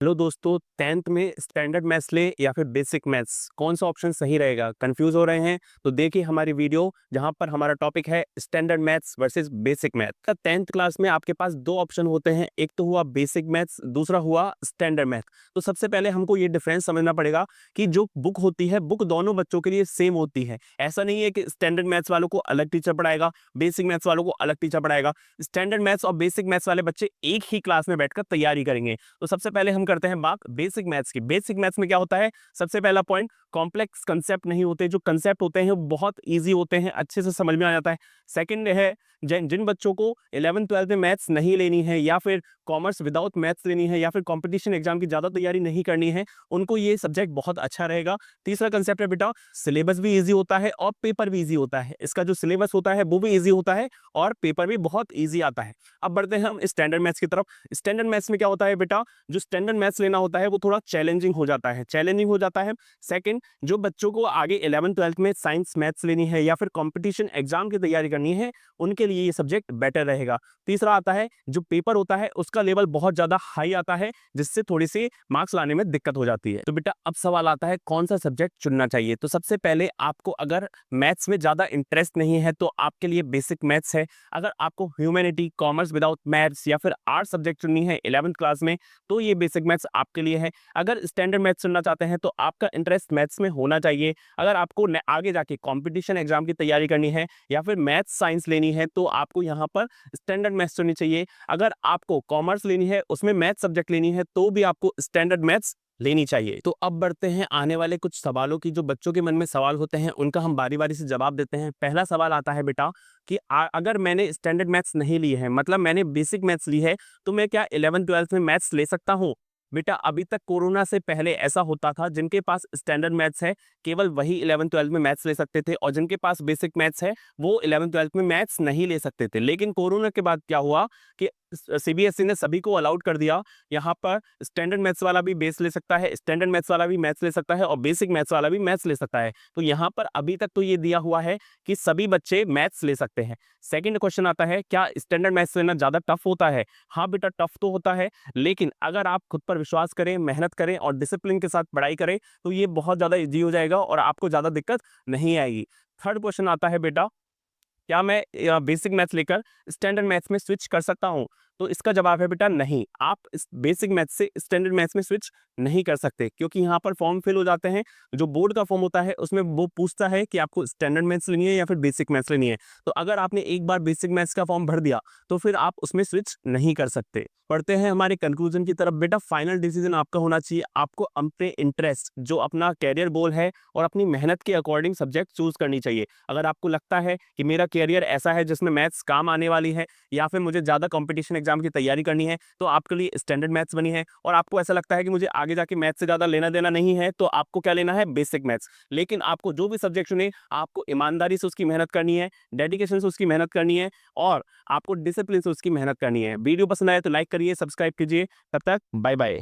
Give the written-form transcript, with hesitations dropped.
Hello दोस्तों, 10th में standard maths ले या फिर बेसिक मैथ्स, कौन सा ऑप्शन सही रहेगा? कंफ्यूज हो रहे हैं तो देखिए हमारी वीडियो जहां पर हमारा टॉपिक है standard maths versus basic math का। 10th क्लास में आपके पास दो ऑप्शन होते हैं, एक तो हुआ बेसिक मैथ्स, दूसरा हुआ स्टैंडर्ड मैथ। तो सबसे पहले हमको ये डिफरेंस समझना पड़ेगा कि जो बुक होती है, बुक दोनों बच्चों के लिए सेम होती है। ऐसा नहीं है कि स्टैंडर्ड मैथ्स वालों को अलग टीचर पढ़ाएगा, बेसिक मैथ्स वालों को अलग टीचर पढ़ाएगा। स्टैंडर्ड मैथ्स और बेसिक मैथ्स वाले बच्चे एक ही क्लास में बैठकर तैयारी करेंगे। तो सबसे पहले हम करते हैं बात बेसिक मैथ्स की। बेसिक मैथ्स में क्या होता है? सबसे पहला पॉइंट, कॉम्प्लेक्स कंसेप्ट नहीं होते। जो कंसेप्ट होते हैं वो बहुत इजी होते हैं, अच्छे से समझ में आ जाता है। सेकंड है, जिन जिन बच्चों को 11th 12th में मैथ्स नहीं लेनी है या फिर कॉमर्स विदाउट मैथ्स लेनी है या फिर कंपटीशन एग्जाम की ज़्यादा तैयारी नहीं करनी है, उनको ये सब्जेक्ट बहुत अच्छा रहेगा। तीसरा कंसेप्ट है बेटा, सिलेबस भी ईजी होता है और पेपर भी ईजी होता है। इसका जो सिलेबस होता है वो भी ईजी होता है और पेपर भी बहुत ईजी आता है। अब बढ़ते हैं हम स्टैंडर्ड मैथ्स की तरफ। स्टैंडर्ड मैथ्स में क्या होता है बेटा, जो स्टैंडर्ड मैथ्स लेना होता है वो थोड़ा चैलेंजिंग हो जाता है, सेकंड, जो बच्चों को आगे 11th 12th में साइंस मैथ्स लेनी है या फिर कंपटीशन एग्जाम की तैयारी करनी है, उनके लिए ये सब्जेक्ट बेटर रहेगा। तीसरा आता है, जो पेपर होता है उसका लेवल बहुत ज्यादा हाई आता है, जिससे थोड़ी सी मार्क्स लाने में दिक्कत हो जाती है। तो बेटा अब सवाल आता है कौन सा सब्जेक्ट चुनना चाहिए। तो सबसे पहले आपको अगर मैथ्स में ज्यादा इंटरेस्ट नहीं है तो आपके लिए बेसिक मैथ्स है। अगर आपको ह्यूमैनिटी, कॉमर्स विदाउट मैथ्स या फिर आर्ट सब्जेक्ट चुननी है 11th क्लास में, तो ये बेसिक मैथ्स आपके लिए है। अगर स्टैंडर्ड मैथ्स चुनना चाहते हैं तो आपका इंटरेस्ट मैथ्स में होना चाहिए। अगर आपको आगे जाके कंपटीशन एग्जाम की तैयारी करनी है या फिर मैथ्स साइंस लेनी है तो आपको यहाँ पर स्टैंडर्ड मैथ्स चुननी चाहिए। अगर आपको कॉमर्स लेनी है, उसमें मैथ्स सब्जेक्ट लेनी है, तो भी आपको स्टैंडर्ड मैथ्स लेनी चाहिए। तो अब बढ़ते हैं आने वाले कुछ सवालों की। जो बच्चों के मन में सवाल होते हैं उनका हम बारी बारी से जवाब देते हैं। पहला सवाल आता है बेटा कि अगर मैंने स्टैंडर्ड मैथ्स नहीं ली है, मतलब मैंने बेसिक मैथ्स ली है, तो मैं क्या 11th 12th में मैथ्स ले सकता हूँ? बेटा अभी तक कोरोना से पहले ऐसा होता था, जिनके पास स्टैंडर्ड मैथ्स है केवल वही 11th 12th में मैथ्स ले सकते थे, और जिनके पास बेसिक मैथ्स है वो 11th 12th में मैथ्स नहीं ले सकते थे। लेकिन कोरोना के बाद क्या हुआ कि सीबीएसई ने सभी को अलाउड कर दिया, यहाँ पर स्टैंडर्ड मैथ्स वाला भी बेस ले सकता है, स्टैंडर्ड मैथ्स वाला भी मैथ्स ले सकता है और बेसिक मैथ्स वाला भी मैथ्स ले सकता है। तो यहाँ पर अभी तक तो ये दिया हुआ है कि सभी बच्चे मैथ्स ले सकते हैं। सेकंड क्वेश्चन आता है, क्या स्टैंडर्ड मैथ्स लेना ज्यादा टफ होता है? हाँ बेटा, टफ तो होता है, लेकिन अगर आप खुद पर विश्वास करें, मेहनत करें और डिसिप्लिन के साथ पढ़ाई करें तो ये बहुत ज्यादा इजी हो जाएगा और आपको ज्यादा दिक्कत नहीं आएगी। थर्ड क्वेश्चन आता है बेटा, क्या मैं बेसिक मैथ्स लेकर स्टैंडर्ड मैथ्स में स्विच कर सकता हूं? तो इसका जवाब है बेटा नहीं, आप इस बेसिक मैथ्स से स्टैंडर्ड मैथ्स में स्विच नहीं कर सकते, क्योंकि यहाँ पर फॉर्म फिल हो जाते हैं। जो बोर्ड का फॉर्म होता है उसमें वो पूछता है कि आपको स्टैंडर्ड मैथ्स लेनी है या फिर बेसिक मैथ्स लेनी है। तो अगर आपने एक बार बेसिक मैथ्स का फॉर्म भर दिया तो फिर आप उसमें स्विच नहीं कर सकते। पढ़ते हैं हमारे कंक्लूजन की तरफ। बेटा फाइनल डिसीजन आपका होना चाहिए, आपको अपने इंटरेस्ट, जो अपना कैरियर गोल है और अपनी मेहनत के अकॉर्डिंग सब्जेक्ट चूज करनी चाहिए। अगर आपको लगता है कि मेरा कैरियर ऐसा है जिसमें मैथ्स काम आने वाली है या फिर मुझे ज़्यादा कंपटीशन एग्जाम की तैयारी करनी है, तो आपके लिए स्टैंडर्ड मैथ्स बनी है। और आपको ऐसा लगता है कि मुझे आगे जाके मैथ्स से ज़्यादा लेना देना नहीं है, तो आपको क्या लेना है? Basic maths. लेकिन आपको जो भी सब्जेक्ट चुने, आपको ईमानदारी से उसकी मेहनत करनी है, डेडिकेशन से उसकी मेहनत करनी है और आपको डिसिप्लिन से उसकी मेहनत करनी है। वीडियो पसंद आए तो लाइक करिए, सब्सक्राइब कीजिए। तब तक बाय बाय।